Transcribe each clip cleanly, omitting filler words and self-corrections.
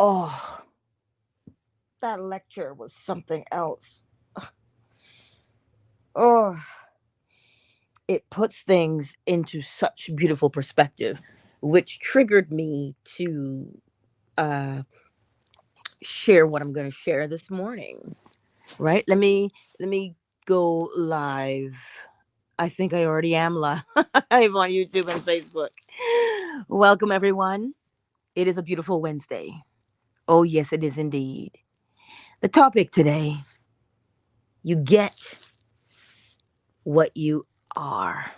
Oh, that lecture was something else. Oh, it puts things into such beautiful perspective, which triggered me to uh, share what I'm going to share this morning. Right? Let me go live. I think I already am live on YouTube and Facebook. Welcome everyone. It is a beautiful Wednesday. Oh yes, it is indeed. The topic today, you get what you are.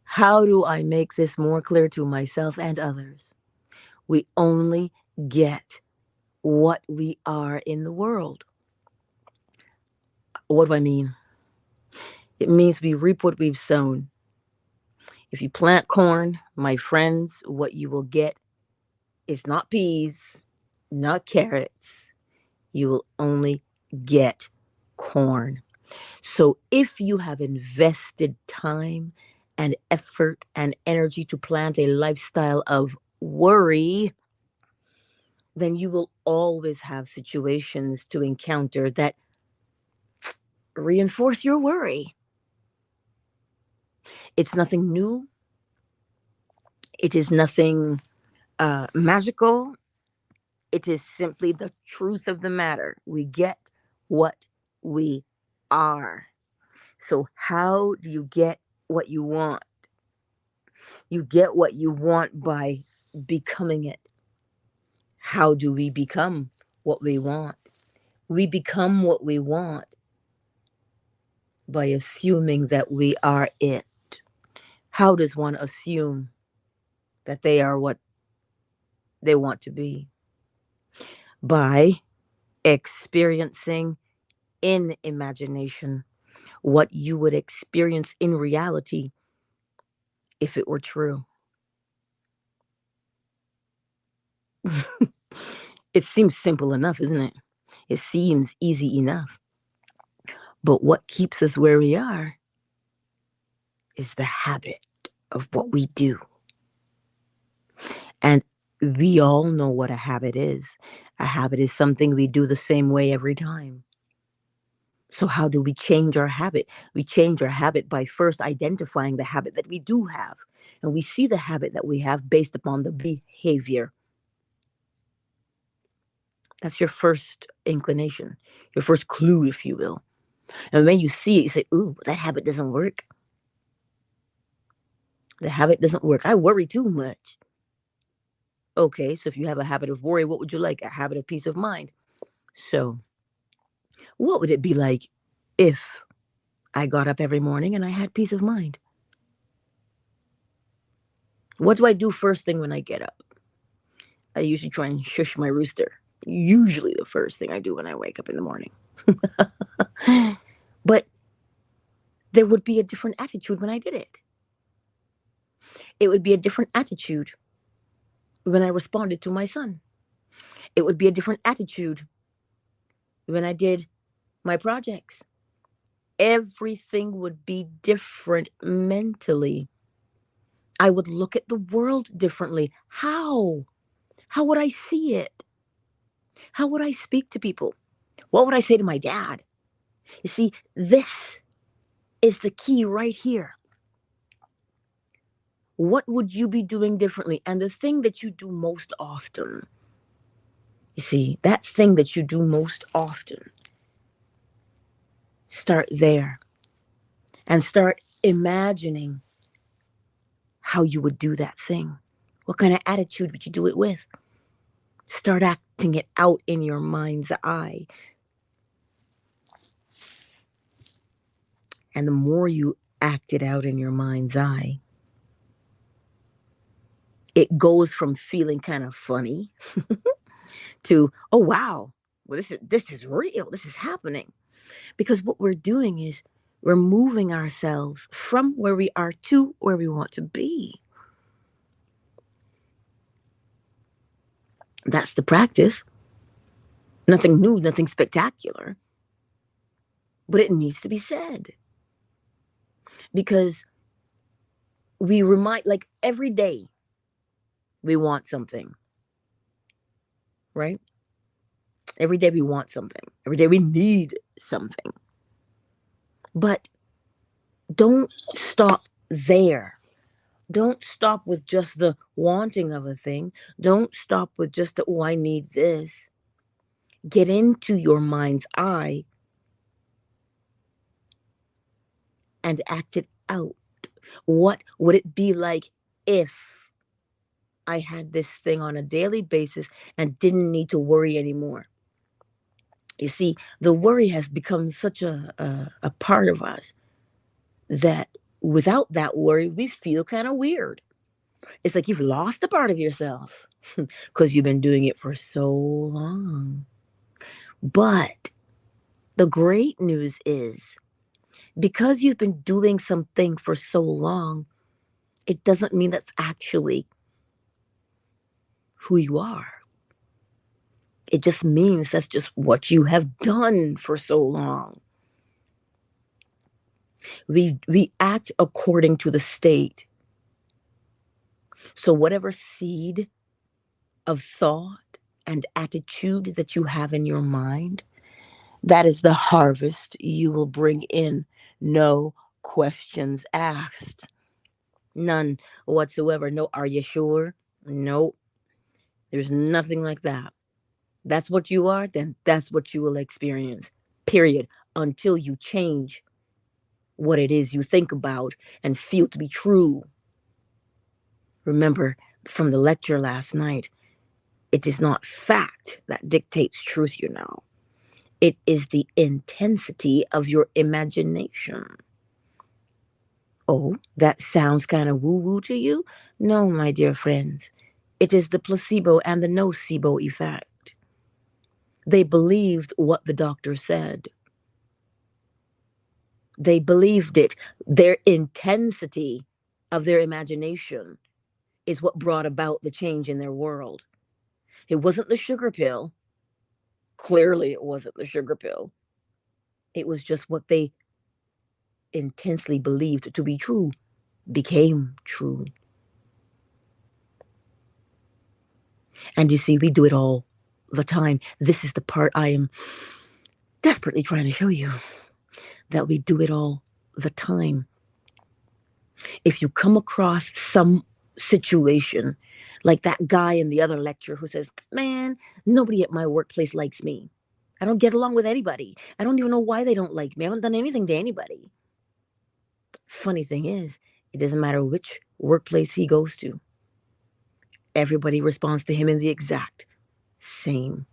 How do I make this more clear to myself and others? We only get what we are in the world. What do I mean? It means we reap what we've sown. If you plant corn, my friends, what you will get is not peas, not carrots. You will only get corn. So if you have invested time and effort and energy to plant a lifestyle of worry, then you will always have situations to encounter that reinforce your worry. It's nothing new. It is nothing magical. It is simply the truth of the matter. We get what we are. So, how do you get what you want? You get what you want by becoming it. How do we become what we want? We become what we want by assuming that we are it. How does one assume that they are what they want to be? By experiencing in imagination what you would experience in reality if it were true. It seems simple enough, isn't it? It seems easy enough. But what keeps us where we are is the habit of what we do. And we all know what a habit is. A habit is something we do the same way every time. So, how do we change our habit? We change our habit by first identifying the habit that we do have. And we see the habit that we have based upon the behavior. That's your first inclination, your first clue, if you will. And when you see it, you say, ooh, that habit doesn't work. The habit doesn't work. I worry too much. Okay, so if you have a habit of worry, what would you like? A habit of peace of mind. So, what would it be like if I got up every morning and I had peace of mind? What do I do first thing when I get up? I usually try and shush my rooster. Usually the first thing I do when I wake up in the morning. But there would be a different attitude when I did it. It would be a different attitude when I responded to my son. It would be a different attitude when I did my projects. Everything would be different mentally. I would look at the world differently. How? How would I see it? How would I speak to people? What would I say to my dad? You see, this is the key right here. What would you be doing differently? And the thing that you do most often, you see, that thing that you do most often, start there and start imagining how you would do that thing. What kind of attitude would you do it with? Start acting it out in your mind's eye. And the more you act it out in your mind's eye, it goes from feeling kind of funny to, oh wow, well this is real. This is happening. Because what we're doing is we're moving ourselves from where we are to where we want to be. That's the practice. Nothing new, nothing spectacular. But it needs to be said. Because we remind, like every day, We want something, right? Every day we want something. Every day we need something. But don't stop there. Don't stop with just the wanting of a thing. Don't stop with just the, oh, I need this. Get into your mind's eye and act it out. What would it be like if I had this thing on a daily basis and didn't need to worry anymore? You see, the worry has become such a part of us that without that worry, we feel kind of weird. It's like you've lost a part of yourself because you've been doing it for so long. But the great news is because you've been doing something for so long, it doesn't mean that's actually who you are. It just means that's just what you have done for so long. We act according to the state. So whatever seed of thought and attitude that you have in your mind, that is the harvest you will bring in. No questions asked. None whatsoever. No, are you sure? No, there's nothing like that. That's what you are, then that's what you will experience. Period. Until you change what it is you think about and feel to be true. Remember from the lecture last night, it is not fact that dictates truth, you know. It is the intensity of your imagination. Oh, that sounds kind of woo woo to you? No, my dear friends. It is the placebo and the nocebo effect. They believed what the doctor said. They believed it. Their intensity of their imagination is what brought about the change in their world. It wasn't the sugar pill. Clearly, it wasn't the sugar pill. It was just what they intensely believed to be true became true. And you see, we do it all the time. This is the part I am desperately trying to show you that we do it all the time. If you come across some situation like that guy in the other lecture who says, man, nobody at my workplace likes me. I don't get along with anybody. I don't even know why they don't like me. I haven't done anything to anybody. Funny thing is, it doesn't matter which workplace he goes to. Everybody responds to him in the exact same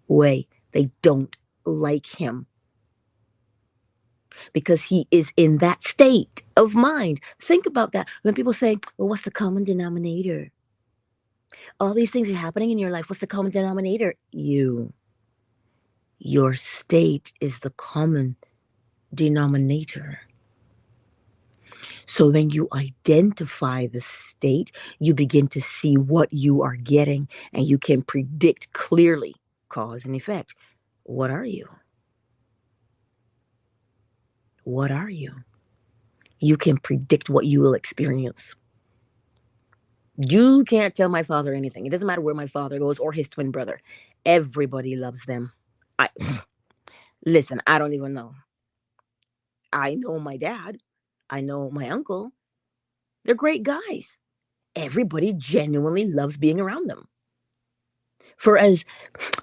way. They don't like him because he is in that state of mind. Think about that. When people say, well, what's the common denominator? All these things are happening in your life. What's the common denominator? You. Your state is the common denominator. So when you identify the state, you begin to see what you are getting and you can predict clearly cause and effect. What are you? What are you? You can predict what you will experience. You can't tell my father anything. It doesn't matter where my father goes or his twin brother. Everybody loves them. I listen, I don't even know. I know my dad. I know my uncle. They're great guys. Everybody genuinely loves being around them. For as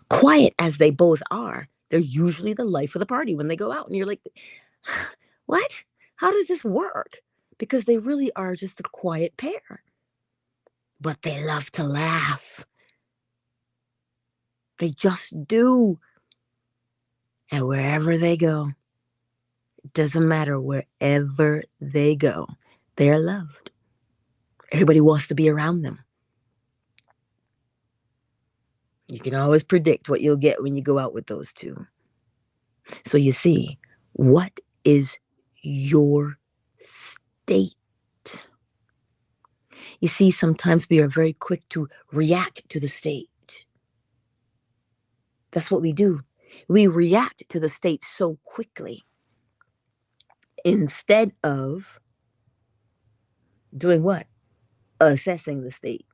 quiet as they both are, they're usually the life of the party when they go out. And you're like, what? How does this work? Because they really are just a quiet pair. But they love to laugh. They just do. And wherever they go, it doesn't matter wherever they go, they're loved. Everybody wants to be around them. You can always predict what you'll get when you go out with those two. So you see, what is your state? You see, sometimes we are very quick to react to the state. That's what we do. We react to the state so quickly instead of doing what? Assessing the state.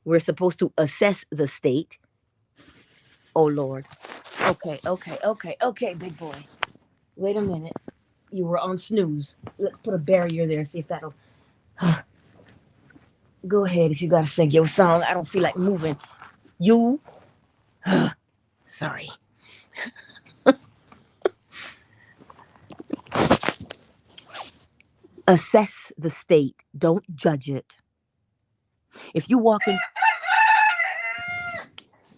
We're supposed to assess the state. Oh, Lord. Okay, okay, okay, okay, big boy. Wait a minute. You were on snooze. Let's put a barrier there and see if that'll. Go ahead if you gotta sing your song. I don't feel like moving. You. Sorry. Assess the state. Don't judge it. If you walk in.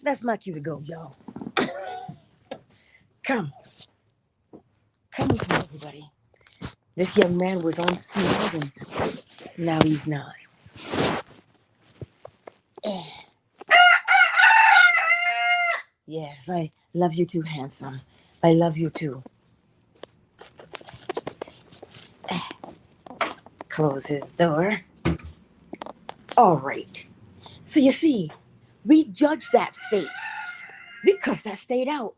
That's my cue to go, y'all. Come. Come with me, everybody. This young man was on snooze and now he's not. Yes, I love you too, handsome. I love you too. Close his door. All right. So you see, we judge that state. We cuss that state out.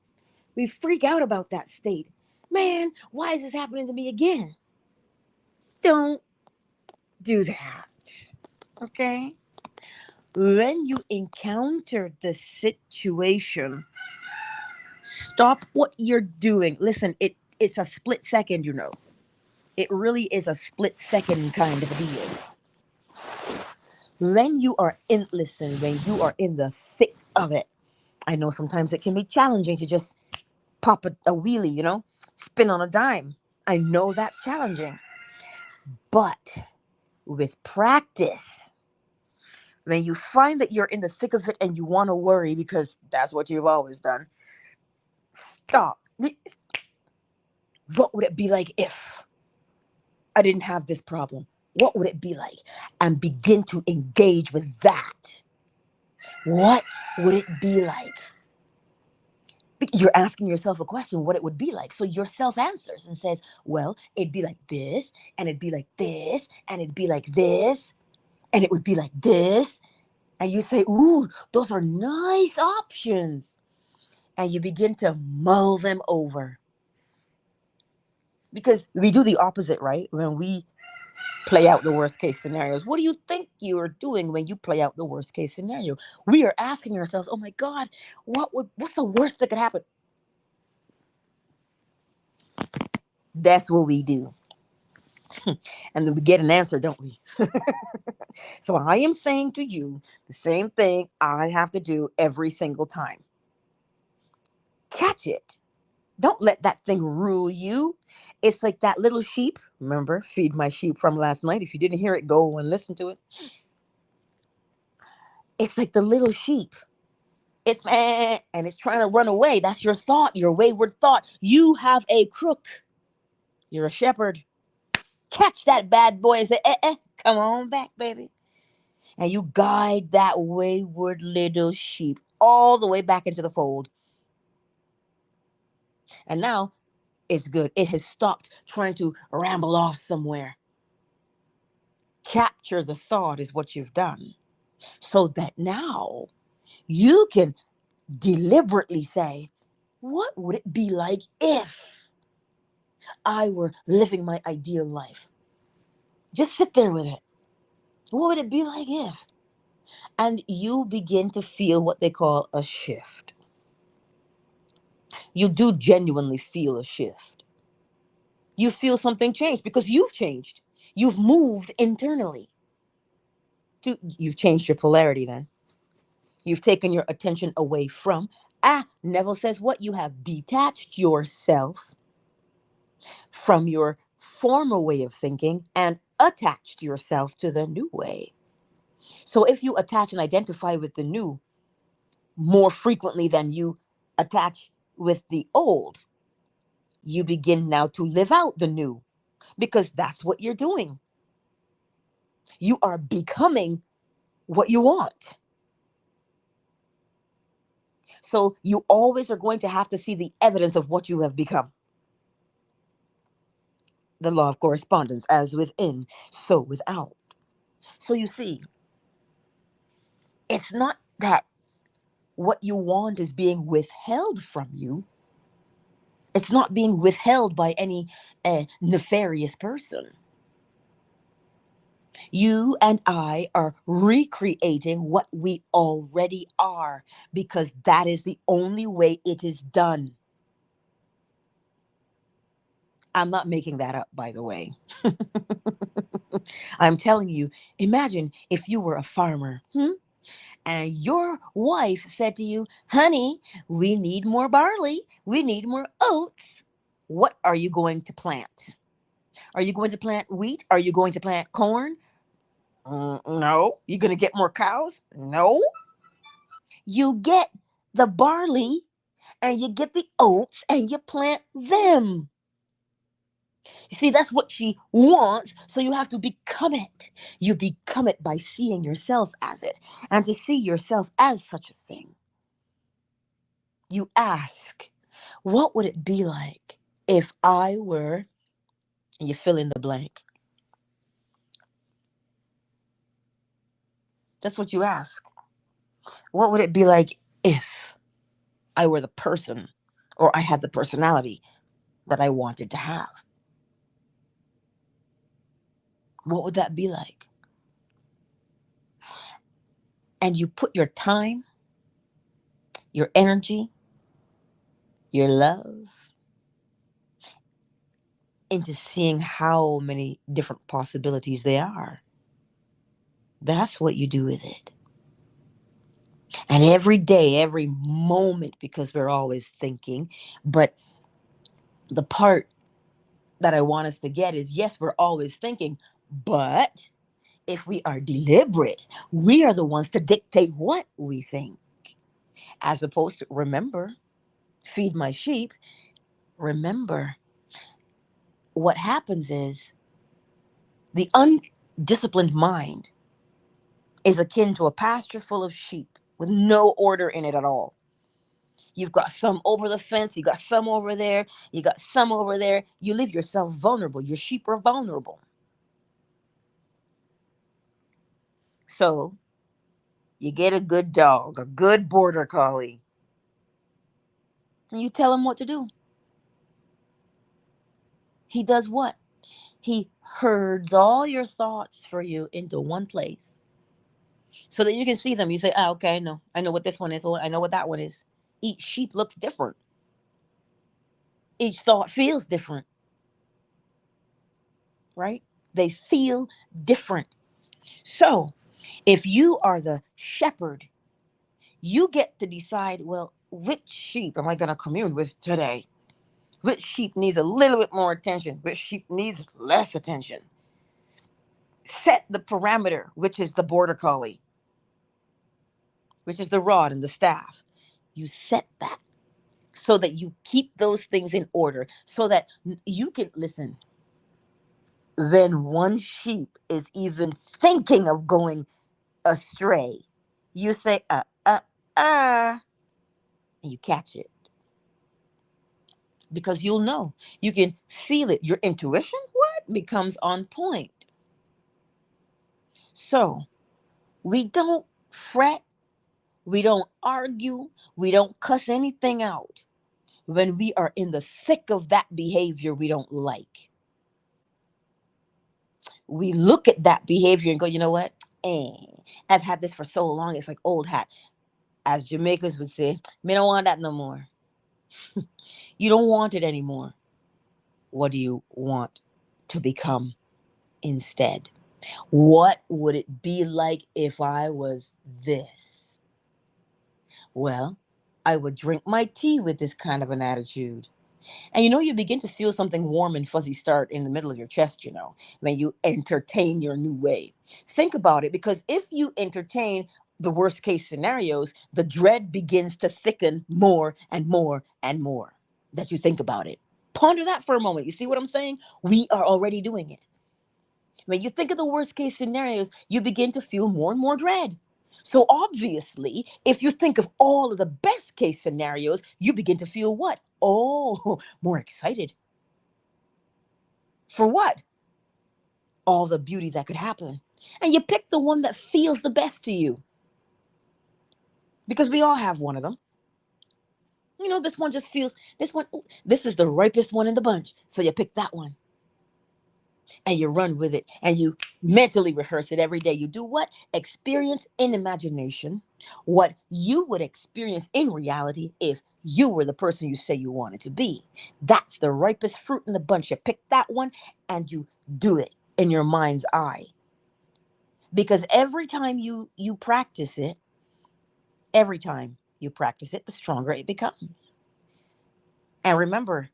We freak out about that state. Man, why is this happening to me again? Don't do that. Okay? When you encounter the situation, stop what you're doing. Listen, it's a split second, you know. It really is a split second kind of deal. When you are when you are in the thick of it, I know sometimes it can be challenging to just pop a wheelie, you know, spin on a dime. I know that's challenging. But with practice, when you find that you're in the thick of it and you want to worry because that's what you've always done, stop. What would it be like if I didn't have this problem? What would it be like? And begin to engage with that. What would it be like? You're asking yourself a question, what it would be like. So yourself answers and says, well, it'd be like this, and it'd be like this, and it'd be like this, and it would be like this. And you say, ooh, those are nice options. And you begin to mull them over. Because we do the opposite, right? When we play out the worst case scenarios. What do you think you are doing when you play out the worst case scenario? We are asking ourselves, oh my God, what's the worst that could happen? That's what we do. And then we get an answer, don't we? So I am saying to you the same thing I have to do every single time. Catch it. Don't let that thing rule you. It's like that little sheep. Remember, feed my sheep from last night. If you didn't hear it, go and listen to it. It's like the little sheep. It's and it's trying to run away. That's your thought, your wayward thought. You have a crook. You're a shepherd. Catch that bad boy and say, come on back, baby. And you guide that wayward little sheep all the way back into the fold. And now it's good. It has stopped trying to ramble off somewhere. Capture the thought is what you've done. So that now you can deliberately say, what would it be like if I were living my ideal life? Just sit there with it. What would it be like if? And you begin to feel what they call a shift. You do genuinely feel a shift. You feel something changed because you've changed. You've moved internally. You've changed your polarity then. You've taken your attention away from. Neville says what? You have detached yourself from your former way of thinking and attached yourself to the new way. So if you attach and identify with the new more frequently than you attach with the old, you begin now to live out the new because that's what you're doing. You are becoming what you want. So you always are going to have to see the evidence of what you have become. The law of correspondence, as within, so without. So you see, it's not that what you want is being withheld from you. It's not being withheld by any nefarious person. You and I are recreating what we already are because that is the only way it is done. I'm not making that up, by the way. I'm telling you, imagine if you were a farmer, and your wife said to you, honey, we need more barley, we need more oats. What are you going to plant? Are you going to plant wheat? Are you going to plant corn? No. You going to get more cows? No. You get the barley and you get the oats and you plant them. You see, that's what she wants. So you have to become it. You become it by seeing yourself as it. And to see yourself as such a thing, you ask, what would it be like if I were, and you fill in the blank? That's what you ask. What would it be like if I were the person or I had the personality that I wanted to have? What would that be like? And you put your time, your energy, your love into seeing how many different possibilities there are. That's what you do with it. And every day, every moment, because we're always thinking, but the part that I want us to get is yes, we're always thinking, but if we are deliberate, we are the ones to dictate what we think, as opposed to remember, feed my sheep. Remember, what happens is the undisciplined mind is akin to a pasture full of sheep with no order in it at all. You've got some over the fence, you got some over there, you got some over there. You leave yourself vulnerable. Your sheep are vulnerable. So you get a good dog, a good border collie, and you tell him what to do. He does what? He herds all your thoughts for you into one place so that you can see them. You say, ah, okay, I know. I know what this one is. Oh, I know what that one is. Each sheep looks different. Each thought feels different, right? They feel different. So if you are the shepherd, you get to decide, well, which sheep am I going to commune with today? Which sheep needs a little bit more attention? Which sheep needs less attention? Set the parameter, which is the border collie, which is the rod and the staff. You set that so that you keep those things in order so that you can listen. Then one sheep is even thinking of going astray. You say, and you catch it because you'll know. You can feel it. Your intuition, what? Becomes on point. So we don't fret, we don't argue, we don't cuss anything out when we are in the thick of that behavior we don't like. We look at that behavior and go, you know what? Eh, I've had this for so long, it's like old hat. As Jamaicans would say, me don't want that no more. You don't want it anymore. What do you want to become instead? What would it be like if I was this? Well, I would drink my tea with this kind of an attitude. And you begin to feel something warm and fuzzy start in the middle of your chest, when you entertain your new way. Think about it, because if you entertain the worst case scenarios, the dread begins to thicken more and more and more that you think about it. Ponder that for a moment. You see what I'm saying? We are already doing it. When you think of the worst case scenarios, you begin to feel more and more dread. So obviously, if you think of all of the best case scenarios, you begin to feel what? Oh, more excited. For what? All the beauty that could happen. And you pick the one that feels the best to you. Because we all have one of them. This one just feels, this one, this is the ripest one in the bunch. So you pick that one. and you run with it and you mentally rehearse it every day. You do what? Experience in imagination what you would experience in reality if you were the person you say you wanted to be. That's the ripest fruit in the bunch. You pick that one and you do it in your mind's eye. Because every time you practice it, every time you practice it, the stronger it becomes. And remember,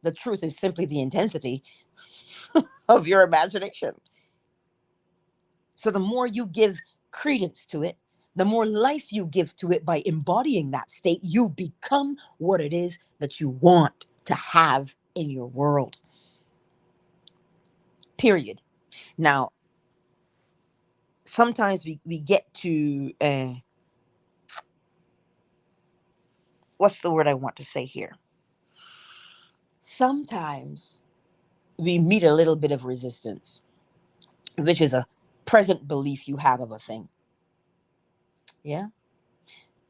the truth is simply the intensity of your imagination. So the more you give credence to it, the more life you give to it by embodying that state, you become what it is that you want to have in your world. Period. Now, sometimes we get to, what's the word I want to say here? Sometimes we meet a little bit of resistance, which is a present belief you have of a thing. Yeah?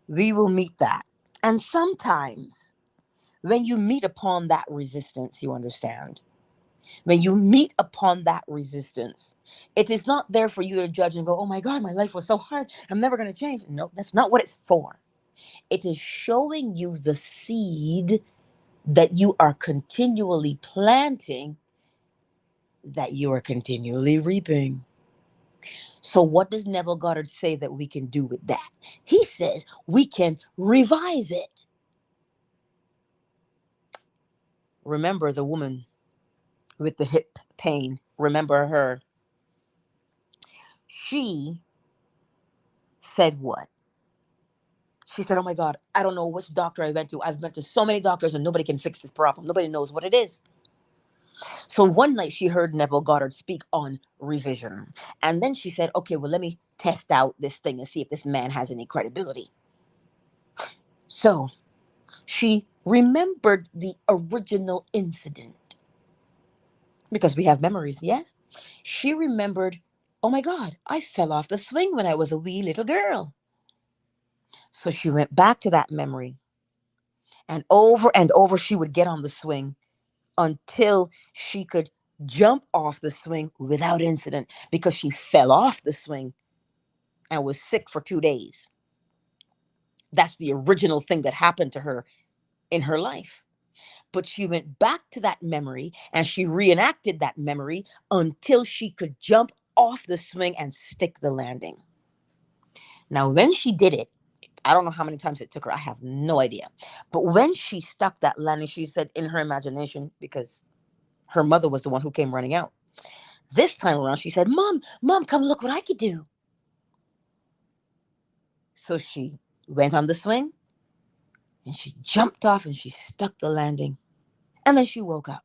We will meet that. And sometimes when you meet upon that resistance, you understand. When you meet upon that resistance, it is not there for you to judge and go, oh my God, my life was so hard. I'm never going to change. No, that's not what it's for. It is showing you the seed that you are continually planting, that you are continually reaping. So, what does Neville Goddard say that we can do with that? He says we can revise it. Remember the woman with the hip pain. Remember her. She said what? She said, oh my God, I don't know which doctor I went to. I've been to so many doctors and nobody can fix this problem. Nobody knows what it is. So one night she heard Neville Goddard speak on revision. And then she said, okay, well, let me test out this thing and see if this man has any credibility. So she remembered the original incident because we have memories, yes? She remembered, oh my God, I fell off the swing when I was a wee little girl. So she went back to that memory, and over she would get on the swing until she could jump off the swing without incident because she fell off the swing and was sick for 2 days. That's the original thing that happened to her in her life. But she went back to that memory and she reenacted that memory until she could jump off the swing and stick the landing. Now, when she did it, I don't know how many times it took her. I have no idea. But when she stuck that landing, she said in her imagination, because her mother was the one who came running out. This time around, she said, Mom, come look what I could do. So she went on the swing and she jumped off and she stuck the landing. And then she woke up.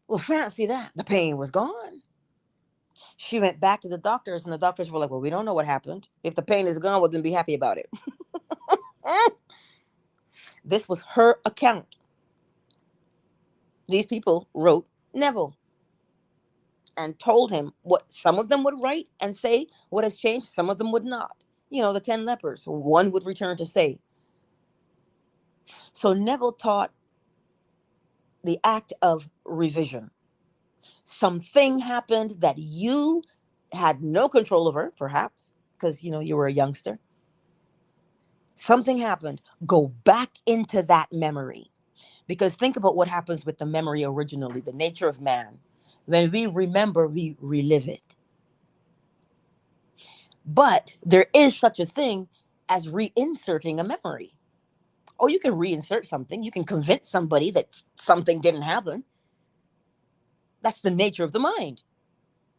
Well, fancy that. The pain was gone. She went back to the doctors and the doctors were like, well, we don't know what happened. If the pain is gone, we'll then be happy about it. This was her account. These people wrote Neville and told him what some of them would write and say what has changed, some of them would not. You know, the 10 lepers, one would return to say. So Neville taught the act of revision. Something happened that you had no control over, perhaps, because, you were a youngster. Something happened. Go back into that memory. Because think about what happens with the memory originally, the nature of man. When we remember, we relive it. But there is such a thing as reinserting a memory. Oh, you can reinsert something. You can convince somebody that something didn't happen. That's the nature of the mind.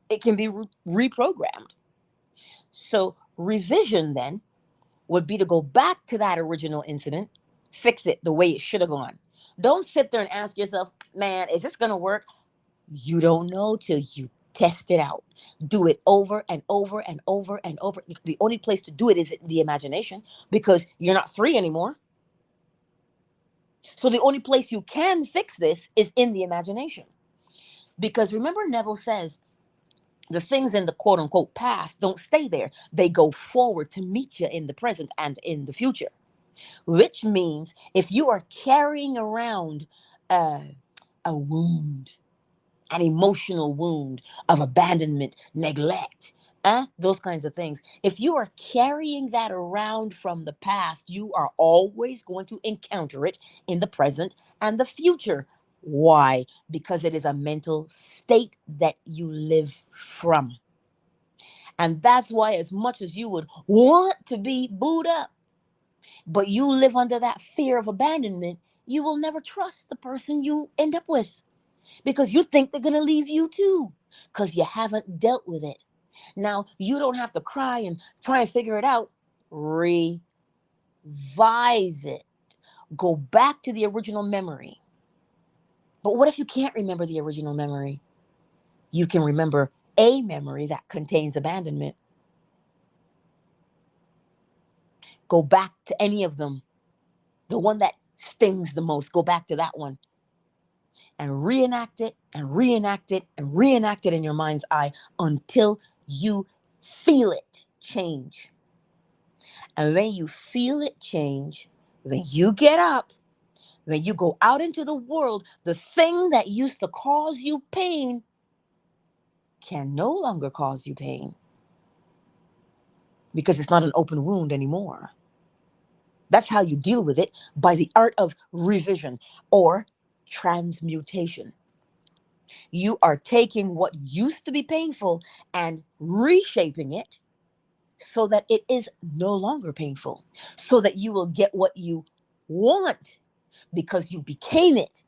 It can be reprogrammed. So revision then would be to go back to that original incident, fix it the way it should have gone. Don't sit there and ask yourself, man, is this going to work? You don't know till you test it out. Do it over and over and over and over. The only place to do it is in the imagination because you're not 3 anymore. So the only place you can fix this is in the imagination. Because remember, Neville says the things in the quote unquote past don't stay there. They go forward to meet you in the present and in the future. Which means if you are carrying around a wound, an emotional wound of abandonment, neglect, those kinds of things. If you are carrying that around from the past, you are always going to encounter it in the present and the future. Why? Because it is a mental state that you live from. And that's why, as much as you would want to be booed up, but you live under that fear of abandonment, you will never trust the person you end up with because you think they're going to leave you too because you haven't dealt with it. Now, you don't have to cry and try and figure it out. Revise it. Go back to the original memory. But what if you can't remember the original memory? You can remember a memory that contains abandonment. Go back to any of them. The one that stings the most, go back to that one and reenact it and reenact it and reenact it in your mind's eye until you feel it change. And when you feel it change, when you get up, when you go out into the world, the thing that used to cause you pain can no longer cause you pain because it's not an open wound anymore. That's how you deal with it, by the art of revision or transmutation. You are taking what used to be painful and reshaping it so that it is no longer painful, so that you will get what you want because you became it,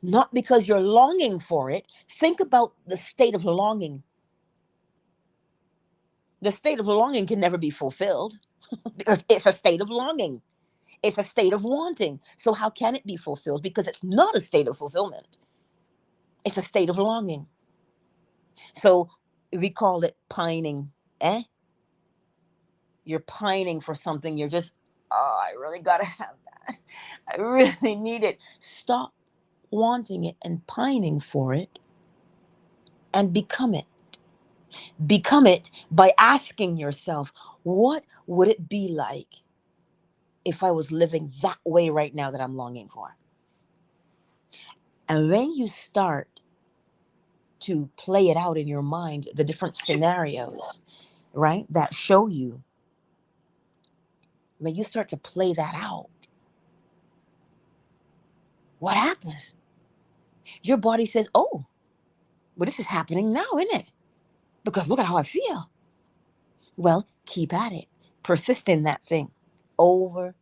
not because you're longing for it. Think about the state of longing. The state of longing can never be fulfilled because it's a state of longing. It's a state of wanting. So how can it be fulfilled? Because it's not a state of fulfillment. It's a state of longing. So we call it pining. You're pining for something. You're just, oh, I really got to have that. I really need it. Stop wanting it and pining for it and become it. Become it by asking yourself, what would it be like if I was living that way right now that I'm longing for? And when you start to play it out in your mind, the different scenarios, right, that show you, when you start to play that out, what happens? Your body says, oh, well, this is happening now, isn't it? Because look at how I feel. Well, keep at it. Persist in that thing over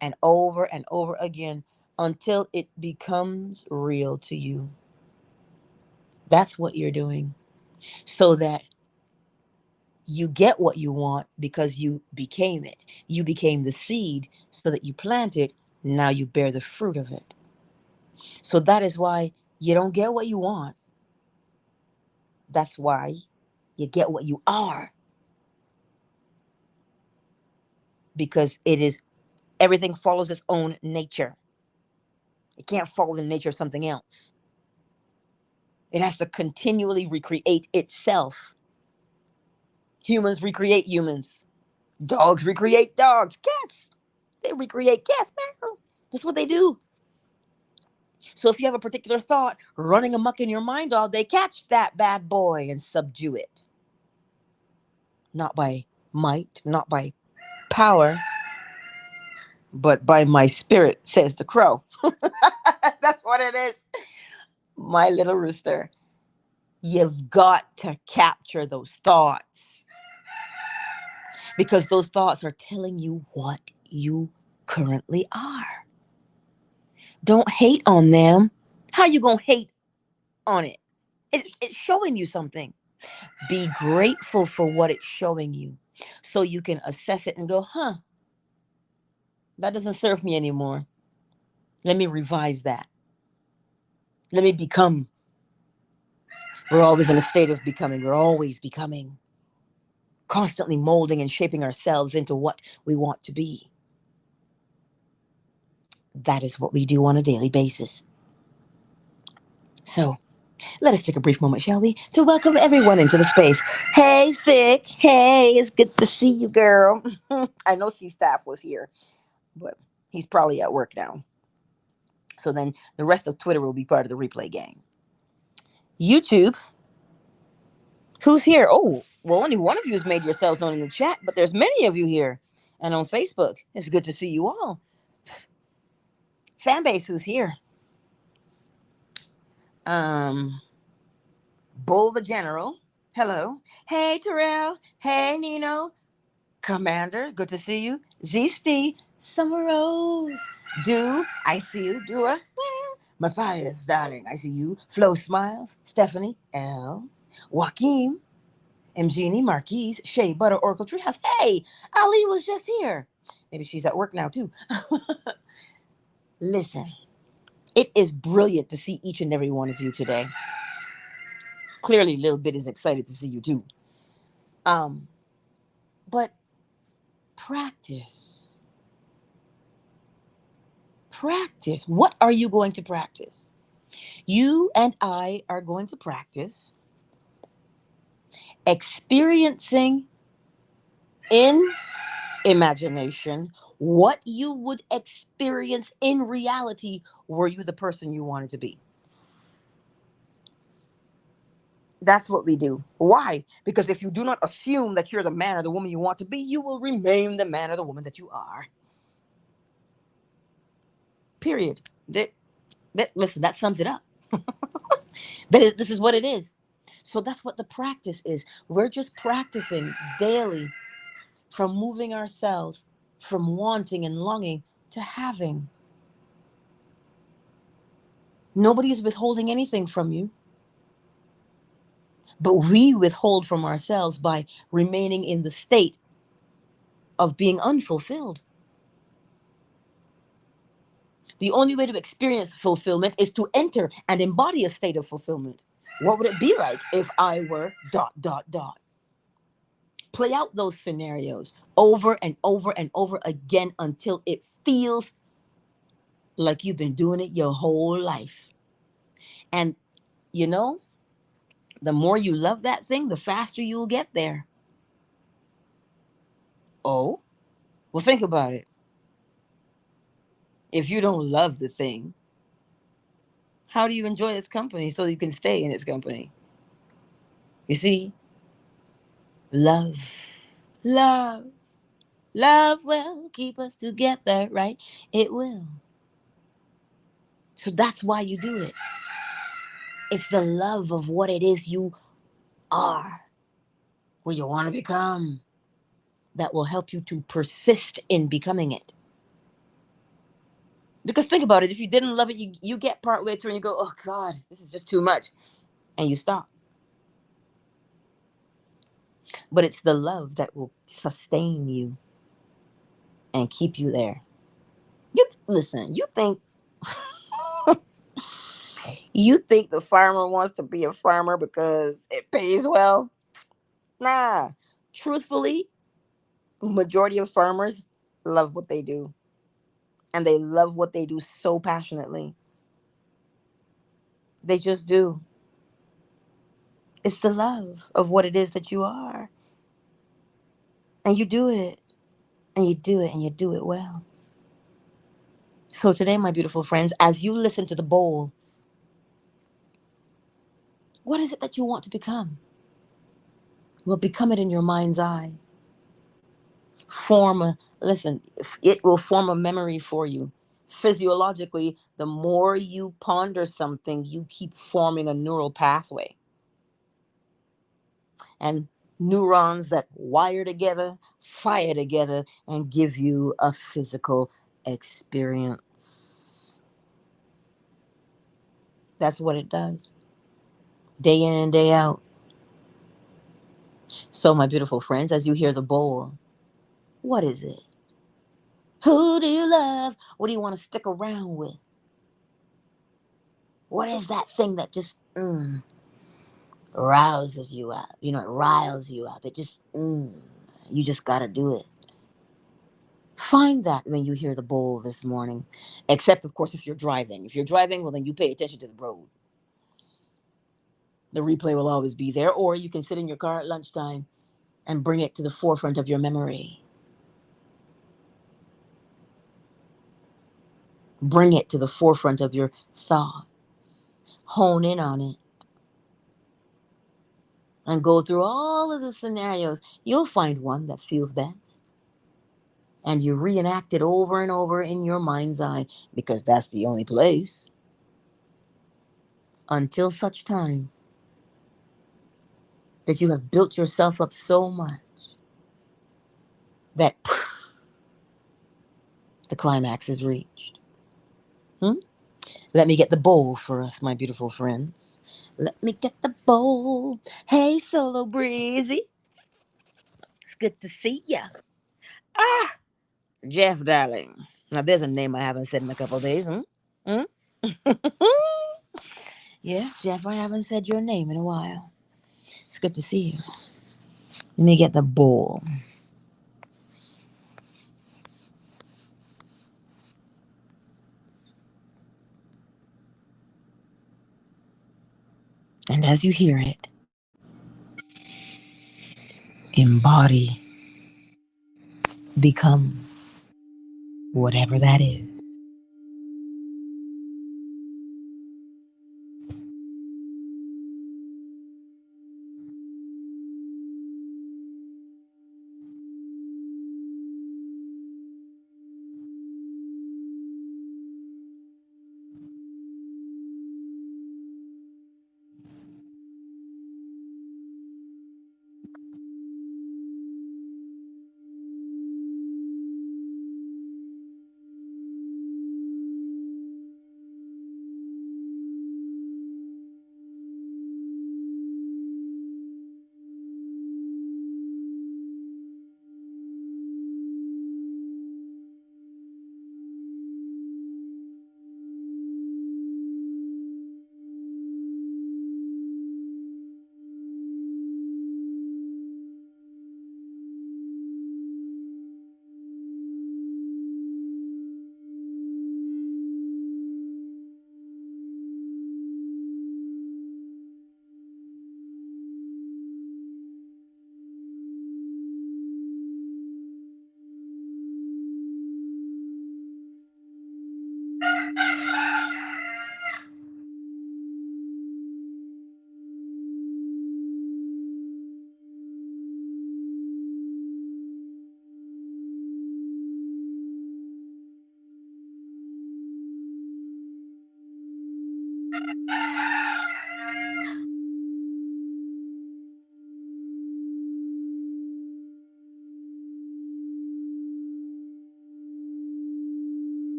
and over and over again until it becomes real to you. That's what you're doing, so that you get what you want because you became it. You became the seed so that you plant it. Now you bear the fruit of it. So that is why you don't get what you want. That's why you get what you are. Because it is, everything follows its own nature. It can't follow the nature of something else. It has to continually recreate itself. Humans recreate humans. Dogs recreate dogs. Cats, they recreate cats, man. That's what they do. So if you have a particular thought running amok in your mind all day, catch that bad boy and subdue it. Not by might, not by power, but by my spirit, says the crow. That's what it is. My little rooster. You've got to capture those thoughts because those thoughts are telling you what you currently are. Don't hate on them. How you gonna hate on it? It's showing you something. Be grateful for what it's showing you so you can assess it and go, huh, that doesn't serve me anymore. Let me revise that. Let me become. We're always in a state of becoming. We're always becoming, constantly molding and shaping ourselves into what we want to be. That is what we do on a daily basis. So let us take a brief moment, shall we, to welcome everyone into the space. Hey, Thick. Hey, it's good to see you, girl. I know C-Staff was here, but he's probably at work now. So then the rest of Twitter will be part of the replay gang. YouTube, who's here? Oh, well, only one of you has made yourselves known in the chat, but there's many of you here. And on Facebook, it's good to see you all. Fan base, who's here? Um, Bull the General. Hello. Hey, Terrell. Hey, Nino. Commander, good to see you. Zesty, Summer Rose. Do, I see you. Dua. Matthias, darling, I see you. Flo Smiles. Stephanie, L. Joaquin, Mgenie, Marquise, Shea Butter, Oracle Treehouse. Hey, Ali was just here. Maybe she's at work now, too. Listen, it is brilliant to see each and every one of you today. Clearly, Lil Bit is excited to see you, too. But practice. Practice. What are you going to practice? You and I are going to practice experiencing in imagination what you would experience in reality were you the person you wanted to be. That's what we do. Why? Because if you do not assume that you're the man or the woman you want to be, you will remain the man or the woman that you are. Period. Listen, that sums it up. This is what it is. So that's what the practice is. We're just practicing daily from moving ourselves from wanting and longing to having. Nobody is withholding anything from you. But we withhold from ourselves by remaining in the state of being unfulfilled. The only way to experience fulfillment is to enter and embody a state of fulfillment. What would it be like if I were ... Play out those scenarios over and over and over again until it feels like you've been doing it your whole life. And you know, the more you love that thing, the faster you'll get there. Oh, well, think about it. If you don't love the thing, how do you enjoy its company so you can stay in its company? You see, love, love, love will keep us together, right? It will. So that's why you do it. It's the love of what it is you are, what you want to become, that will help you to persist in becoming it. Because think about it, if you didn't love it, you get partway through and you go, oh God, this is just too much. And you stop. But it's the love that will sustain you and keep you there. Listen, you think the farmer wants to be a farmer because it pays well? Nah. Truthfully, majority of farmers love what they do. And they love what they do so passionately. They just do. It's the love of what it is that you are. And you do it. And you do it. And you do it well. So today, my beautiful friends, as you listen to the bowl, what is it that you want to become? Well, become it in your mind's eye. Listen, it will form a memory for you. Physiologically, the more you ponder something, you keep forming a neural pathway. And neurons that wire together, fire together, and give you a physical experience. That's what it does. Day in and day out. So, my beautiful friends, as you hear the bowl, what is it? Who do you love? What do you want to stick around with? What is that thing that just rouses you up? You know, it riles you up. It just, you just got to do it. Find that when you hear the bowl this morning. Except, of course, if you're driving. If you're driving, well, then you pay attention to the road. The replay will always be there. Or you can sit in your car at lunchtime and bring it to the forefront of your memory. Bring it to the forefront of your thoughts. Hone in on it. and go through all of the scenarios, you'll find one that feels best. And you reenact it over and over in your mind's eye because that's the only place until such time that you have built yourself up so much that the climax is reached. Hmm? Let me get the bowl for us, my beautiful friends. Let me get the bowl. Hey, Solo Breezy. It's good to see ya. Ah, Jeff, darling. Now, there's a name I haven't said in a couple of days. Hmm? Hmm? Yeah, Jeff, I haven't said your name in a while. It's good to see you. Let me get the bowl. And as you hear it, embody, become whatever that is.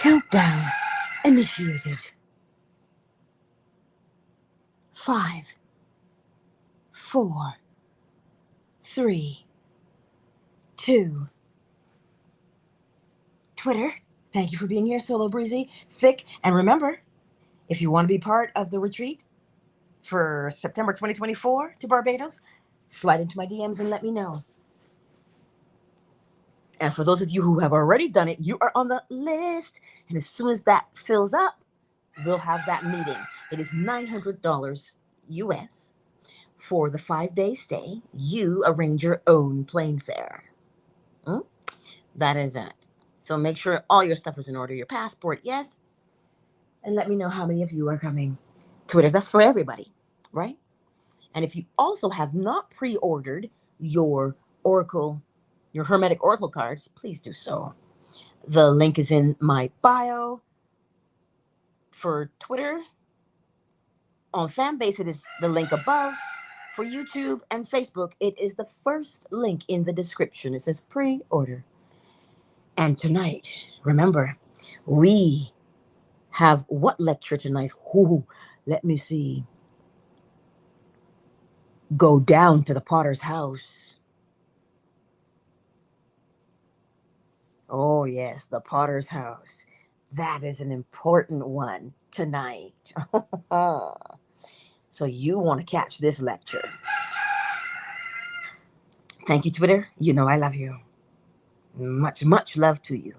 Countdown initiated. 5, 4, 3, 2. Twitter, thank you for being here, Solo Breezy, Thick. And remember, if you want to be part of the retreat for September 2024 to Barbados, slide into my DMs and let me know. And for those of you who have already done it, you are on the list. And as soon as that fills up, we'll have that meeting. It is $900 US for the 5-day stay. You arrange your own plane fare. That is it. So make sure all your stuff is in order. Your passport, yes. And let me know how many of you are coming. Twitter, that's for everybody, right? And if you also have not pre-ordered your Oracle, your Hermetic Oracle cards, please do so. The link is in my bio. For Twitter, on Fanbase, it is the link above. For YouTube and Facebook, it is the first link in the description. It says pre-order. And tonight, remember, we have what lecture tonight? Ooh, let me see. Go down to the potter's house. Oh, yes, the potter's house. That is an important one tonight. So you want to catch this lecture. Thank you, Twitter. You know I love you. Much, much love to you.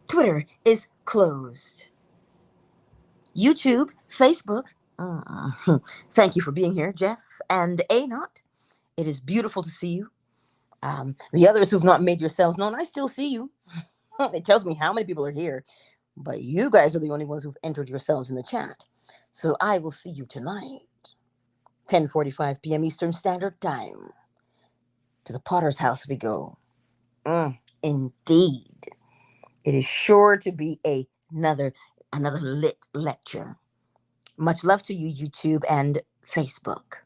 Twitter is closed. YouTube, Facebook. Thank you for being here, Jeff and A-Not. It is beautiful to see you. The others who've not made yourselves known, I still see you. It tells me how many people are here. But you guys are the only ones who've entered yourselves in the chat. So I will see you tonight, 10:45 p.m. Eastern Standard Time. To the potter's house we go. Indeed. It is sure to be another lit lecture. Much love to you, YouTube and Facebook.